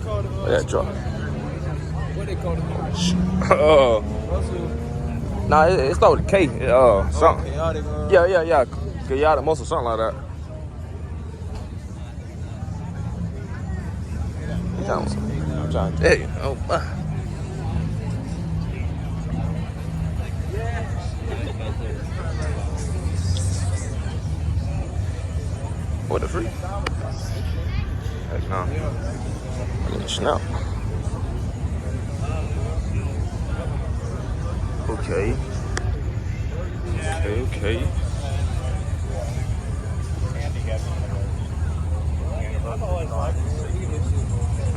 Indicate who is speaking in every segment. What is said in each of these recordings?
Speaker 1: that truck.
Speaker 2: What they call it?
Speaker 1: Nah, it started with a K. Something.
Speaker 2: Chaotic.
Speaker 1: Yeah. Chaotic muscle, something like that. I'm trying to tell you. Oh, what the freak? Heck no. I need to snap. Okay.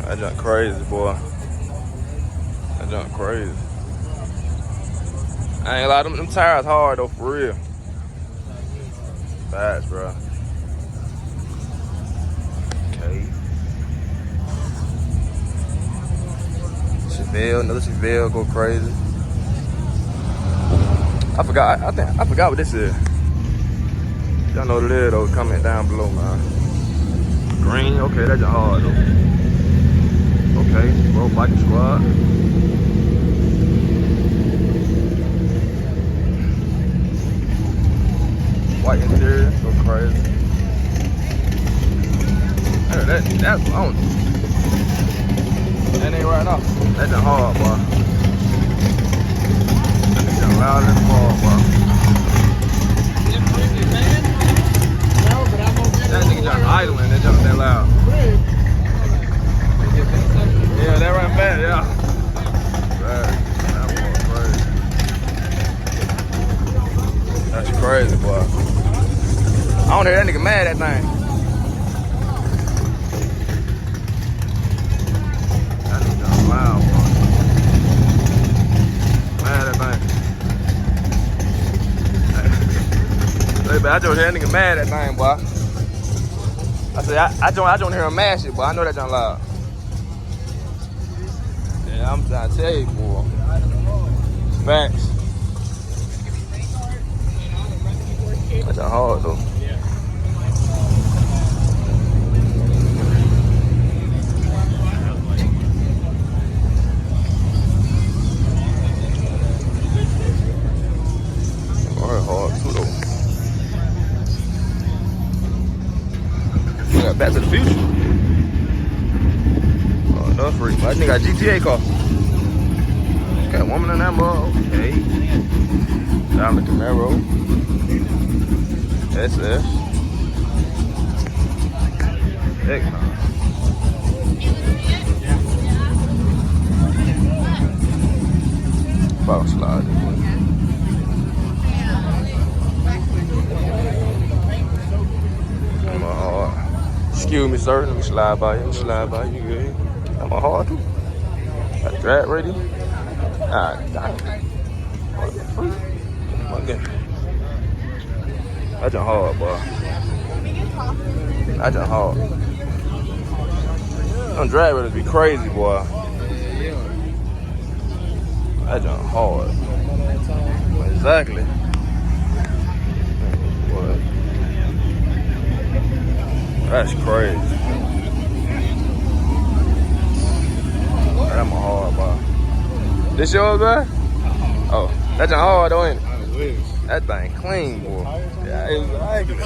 Speaker 1: That junk crazy, boy. That junk crazy. I ain't lie, them tires hard though, for real. Fast, bro. Okay. Chevelle, another Chevelle go crazy. I forgot what this is. Y'all know what it is though, comment down below, man. Green, okay, that's hard though. Okay, bro, biking squad. White interior, go crazy. That's on. That ain't right now. That's hard, boy. That loud as hard, boy. That nigga just idling, that jump that loud. Yeah, that run fast, yeah. That's crazy, boy. I don't hear that nigga mad at that thing. That nigga loud, boy. Mad at that thing. Hey, but I just hear that nigga mad at that thing, boy. I said, I don't hear him mad shit, but I know that junk loud. Yeah, I'm trying to tell you, boy. Facts. That's hard, though. Hard, too, though. We got Back to the Future. Oh, no freak. I think I got a GTA car. Got a woman in that mug. Okay. Down the Camaro. SS. Heck no. Bottom slide. I'm a hard. Excuse me, sir. Let me slide by you. You good? I'm a hard too. Got drag ready. Ah, damn. What the freak? Okay. That's a hard, boy. That's a hard. Them drag ready be crazy, boy. That's a hard. Exactly. Boy. That's crazy. That's my hard, boy. This yours, man? Oh, that's a hard, though, ain't it? That thing clean, boy. Yeah, exactly.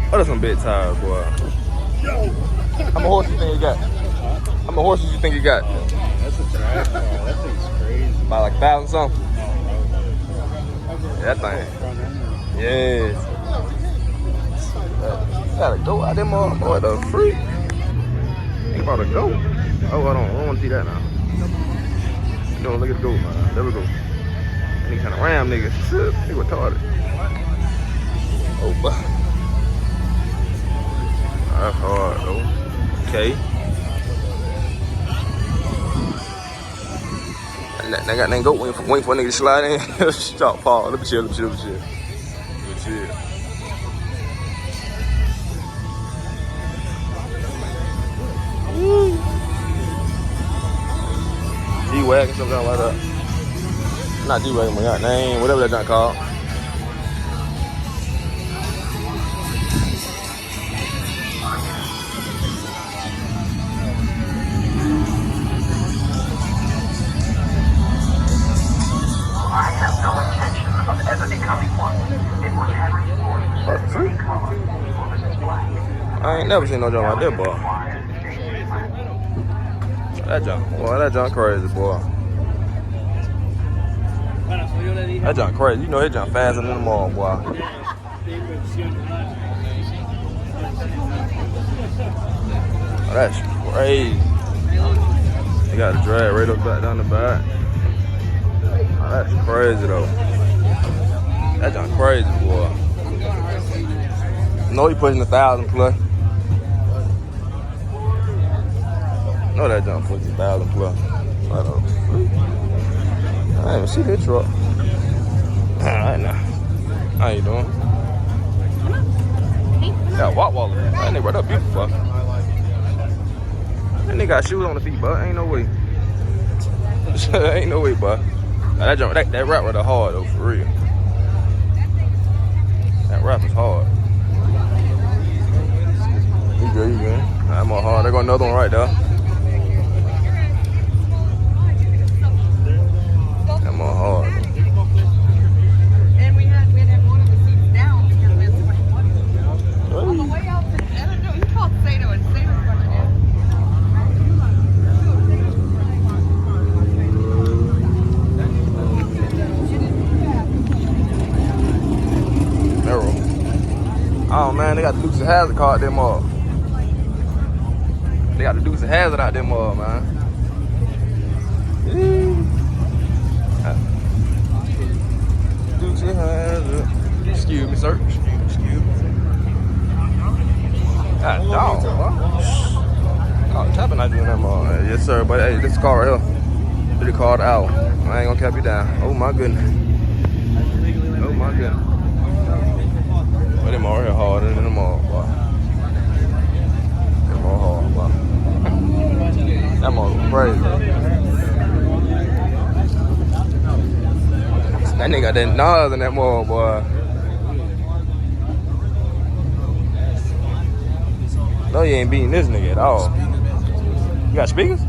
Speaker 1: What are some big tires, boy? How many horses you think you got? How many horses you think you got?
Speaker 2: That's a drag car. That thing's crazy.
Speaker 1: About like 1,000 something? Yeah, that thing. Yeah. Gotta go out there, boy, the freak. Ain't about to go. Oh, hold on. I don't want to see that now. No, look at the goat, man. There we go. Any kind of ram nigga. He retarded. Oh, but. That's hard, though. Okay. That got that goat waiting for a nigga to slide in. Stop, Paul. Let me chill. G-Wagon, something like that. Not G-Wagon, but got name, whatever that junk called. I ain't never seen no jump like that, boy. That jump, boy, that jump crazy, boy. That jump crazy. You know he jump faster than them all, boy. Oh, that's crazy. They got the drag right up back down the back. Oh, that's crazy though. That jump crazy, boy. No, he pushing 1,000 plus. No, that jump pushing 1,000 plus. I didn't even see that truck. Alright now. How you doing? Yeah, walk wallet. That nigga right up beautiful. That nigga got shoes on the feet, bud. Ain't no way. Ain't no way, bud. Now, that rap right there hard though, for real. That rap is hard. You good, you good. That more hard. There go another one right there. That more hard.
Speaker 3: And we had one of the seats down because we had so much money. On the way out, I don't know, he called Sato and Sato's going to
Speaker 1: Arrow. Oh man, they got the Dukes of Hazzard card them up. They got the Dukes of Hazzard out them up, man. Dukes of Hazzard. Excuse me, sir. Excuse me. God dog, boy. Oh, tapping not doing that more. Yes, sir. But hey, this car right here. Really called out. I ain't gonna cap you down. Oh my goodness. Oh my goodness. But them all here harder than them all, boy. Them all hard, boy. That mother crazy. That nigga got that nose in that mall, boy. No, you ain't beating this nigga at all. You got speakers?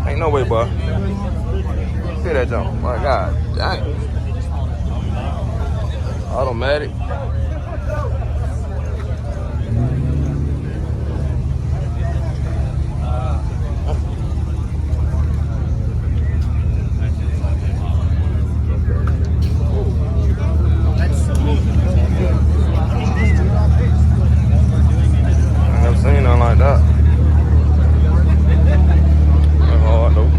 Speaker 1: Ain't no way, boy. See that jump? My God, dang. Automatic. Seen nothing like that. That's hard though.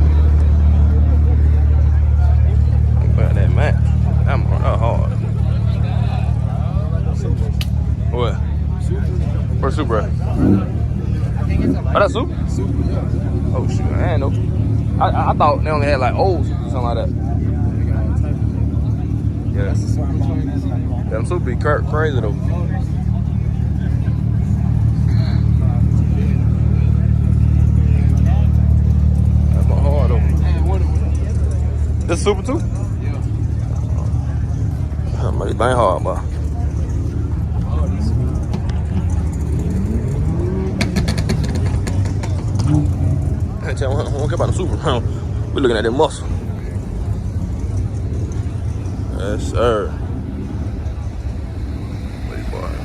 Speaker 1: But that match, that hard. What? Where's Super at? Oh, that's Super? Oh shoot, I ain't know. I thought they only had like old Super or something like that. Yeah. Them Super be crazy though. This Super too? Yeah. Make it thing hard, boy. I don't care about the Super. We're looking at that muscle. Yes, sir. Wait for it.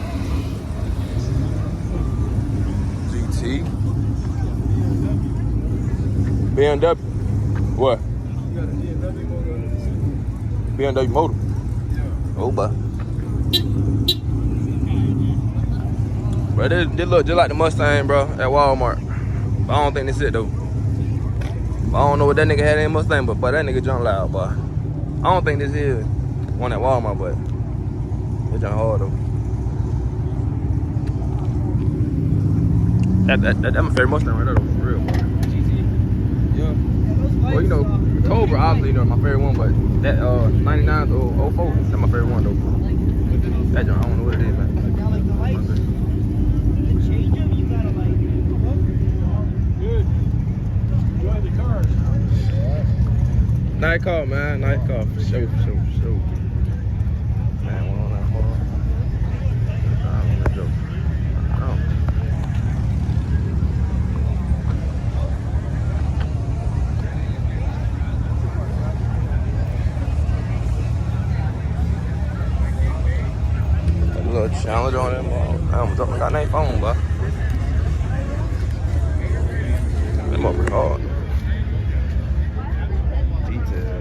Speaker 1: GT. BMW. What? BMW motor. Yeah. Oh, boy. But they look just like the Mustang, bro, at Walmart. But I don't think that's it, though. But I don't know what that nigga had in Mustang, but that nigga jump loud, boy. I don't think this is one at Walmart, but it jump hard, though. That's my favorite Mustang right there, though, for real, boy. Yeah. Well, you know, Cobra, obviously, you know, my favorite one, but that 99 to 04, that's my favorite one, though. That jump, I don't know what it is, man. Nice car, man. Nice car. For sure, for sure, for sure. Man, one on that ball. I'm gonna go. challenge on them. I'm dropping my goddamn phone, boy. Them motherfuckers hard. Detail.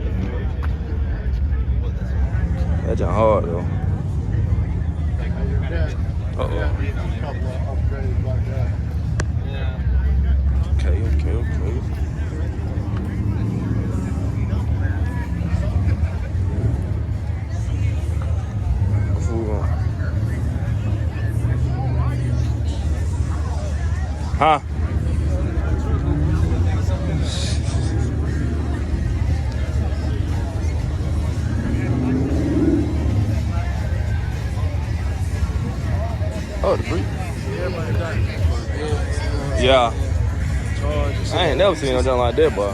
Speaker 1: That's just hard though. Uh-oh. Okay. What's going on? Huh? Oh, the brief. Yeah. I ain't never seen no junk like that, boy.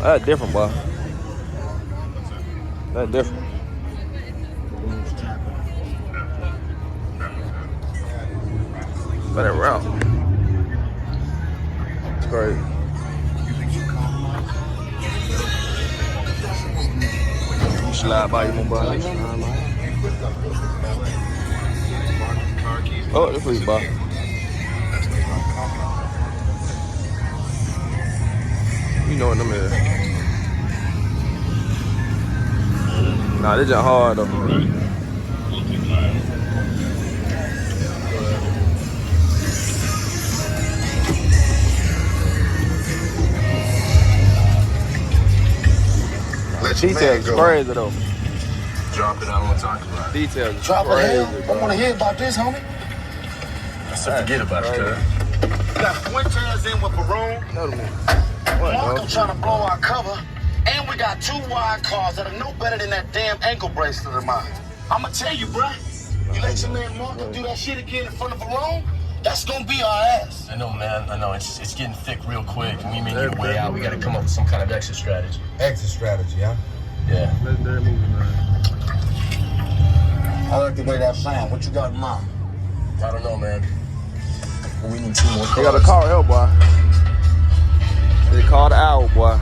Speaker 1: That's different, boy. That's different. But that route. It's crazy. You slide by you, my boy. Oh, that's pretty boy. You know what them is. Nah, they just hard though. Details is crazy though.
Speaker 4: Drop it, I don't want to talk about it.
Speaker 1: Details is
Speaker 4: Drop
Speaker 1: crazy.
Speaker 4: it, I want to hear about this, homie. So forget about it, cuz.
Speaker 5: We got Fuentes in with Barone. Marco trying to blow our cover. And we got 2 wide cars that are no better than that damn ankle bracelet of mine. I'ma tell you, bruh. You let your man Marco do that shit again in front of Barone, that's gonna be our ass.
Speaker 4: I know, man. I know. It's getting thick real quick. We may need a way out. We got to come up with some kind of exit strategy.
Speaker 5: Exit strategy, huh?
Speaker 4: Yeah.
Speaker 2: Legendary movie, man.
Speaker 5: I like the way that sound. What you got in mind?
Speaker 4: I don't know, man. But we need 2 more cars.
Speaker 1: They got a car help, boy. They called the owl, boy.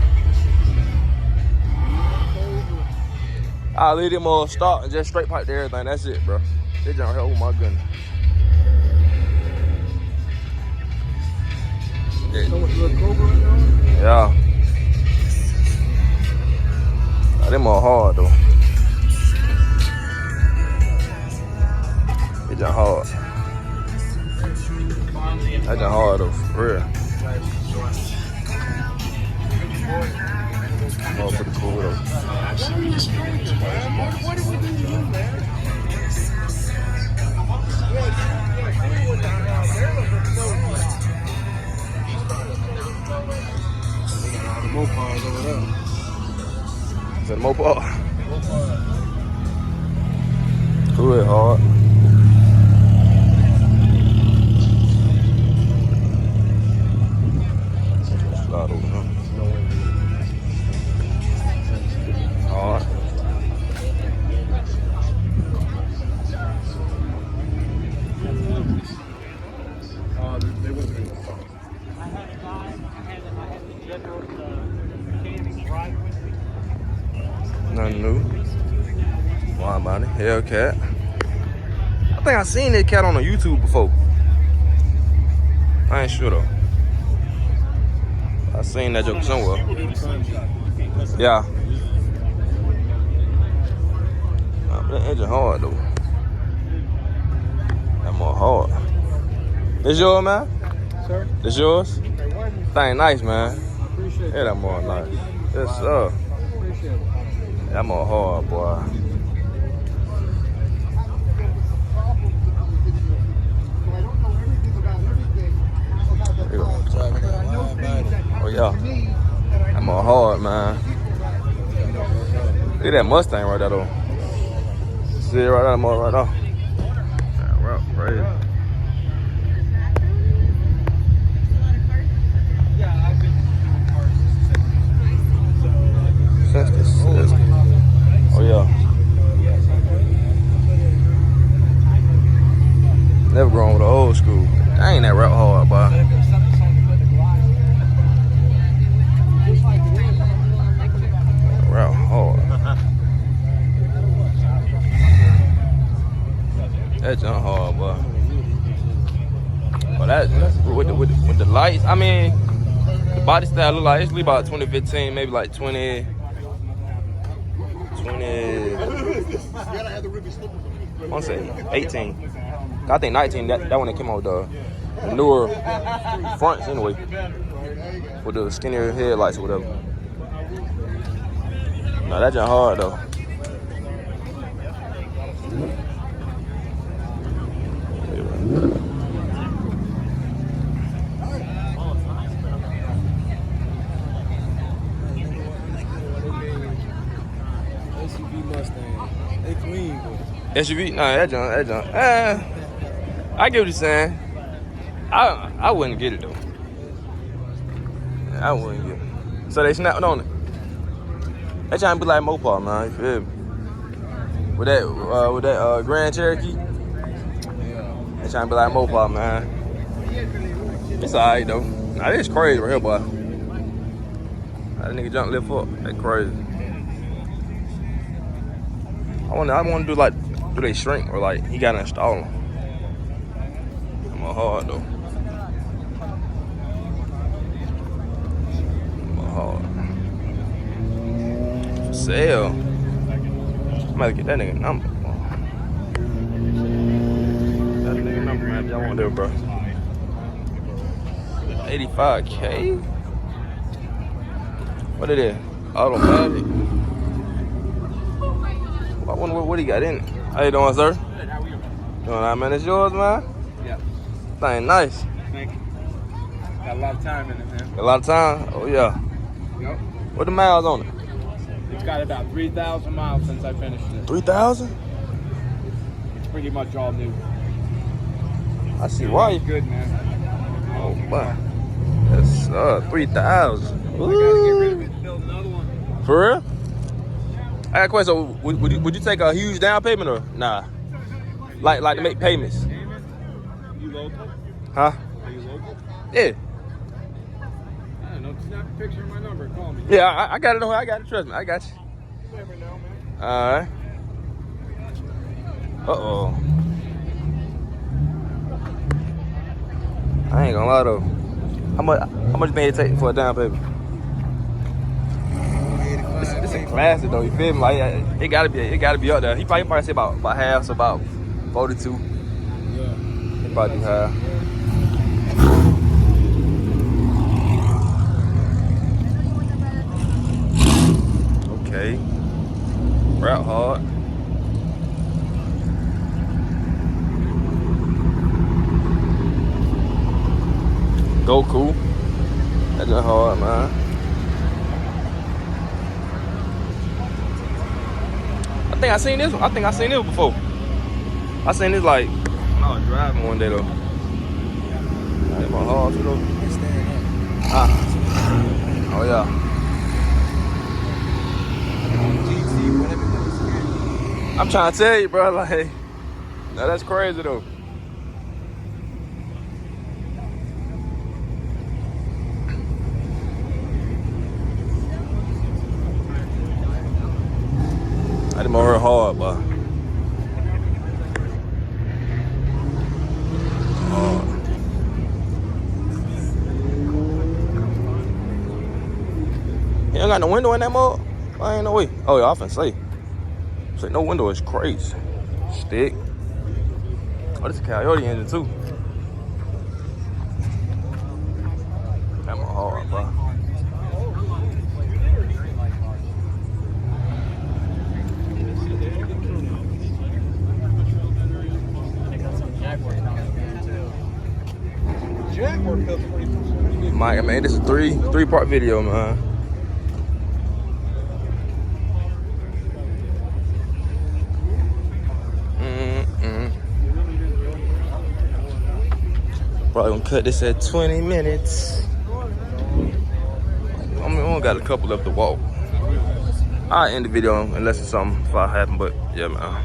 Speaker 1: I'll leave them all start and just straight pipe to everything. That's it, bro. They jump help. Oh my goodness. Yeah. Nah, them all hard though. They jump hard. That jump hard though, for real. Oh, pretty cool though.
Speaker 2: Mopars over there.
Speaker 1: Is that a Mopar? Cool, it hard. Slide over now. Hard.
Speaker 2: They went through.
Speaker 1: Nothing new. Why about it? Hellcat. I think I seen that cat on the YouTube before. I ain't sure though. I seen that joke somewhere. Yeah. Nah, but that engine hard though. That more hard. This yours, man?
Speaker 2: Sir?
Speaker 1: This yours?
Speaker 2: Hey, why you
Speaker 1: Thing nice, man.
Speaker 2: appreciate
Speaker 1: Yeah, that more nice. Yes, sir.
Speaker 2: Appreciate it.
Speaker 1: That more hard, boy. Here you go. Oh yeah. That more hard, man. Look at that Mustang right there, though. See it right there, more right there. Yeah, right, crazy. Since this is, oh yeah. Never grown with the old school. I ain't that rap hard, boy. Rap hard. That junk hard, boy. But that with the lights, I mean, the body style look like it's about 2015, maybe like 20. I want to say 18. I think 19. That one that came out with the newer fronts anyway, with the skinnier headlights or whatever. No, that junk hard though.
Speaker 2: SUV Mustang. They clean, boy.
Speaker 1: SUV? Nah, that junk. I get what you're saying. I wouldn't get it though. I wouldn't get it. So they snapped on it. They trying to be like Mopar, man. You feel me? With that Grand Cherokee. They trying to be like Mopar, man. It's alright though. Nah, this crazy right here, boy. That nigga jump lift up. That crazy. I want to do like, do they shrink or like he got to install them? I'm a hard though. I'm a hard. For sale. I'm about to get that nigga number. That nigga number, man. If y'all want that, bro. 85K? What it is? Automatic. I wonder what he got in it. How you doing, sir?
Speaker 2: Good, how are you?
Speaker 1: Doing all right, man. It's yours, man?
Speaker 2: Yeah.
Speaker 1: Thing nice.
Speaker 2: Thank you. Got a lot of time in it, man.
Speaker 1: Got a lot of time? Oh, yeah.
Speaker 2: Yep.
Speaker 1: What the miles on it?
Speaker 2: It's got about 3,000 miles since I finished it.
Speaker 1: 3,000?
Speaker 2: It's pretty much all new.
Speaker 1: I see why.
Speaker 2: It's good, man.
Speaker 1: Oh, boy. That's 3,000.
Speaker 2: I gotta get rid of it and build another one.
Speaker 1: For real? I got a question. So would you take a huge down payment or nah? Like to make payments?
Speaker 2: You local?
Speaker 1: Huh?
Speaker 2: Are you local?
Speaker 1: Yeah.
Speaker 2: I don't know. Snap a picture of my number. Call me.
Speaker 1: Yeah, I got it. I got it. Trust me. I got you.
Speaker 2: You never know, man.
Speaker 1: All right. Uh-oh. I ain't gonna lie though. How much you think it take for a down payment? It's a classic though, you feel me? Like it gotta be up there. He probably say about half, so about 42.
Speaker 2: Yeah.
Speaker 1: He probably do half. Okay. Route hard. Go cool. That's just hard, man. I think I seen this one. I think I seen this before. I seen this like when I was driving one day though. That's my hard too though. Oh yeah. I'm trying to tell you, bro. Like, now that's crazy though. I did more hard, but you ain't got no window in that mode? I ain't no way. Oh, yeah, I finna say no window is crazy. Stick. Oh, this is a Coyote engine too. That more hard, bro. Mike, man, this is a three-part video, man. Probably gonna cut this at 20 minutes. I mean, we only got a couple left to walk. I'll end the video unless it's something happen, but yeah, man.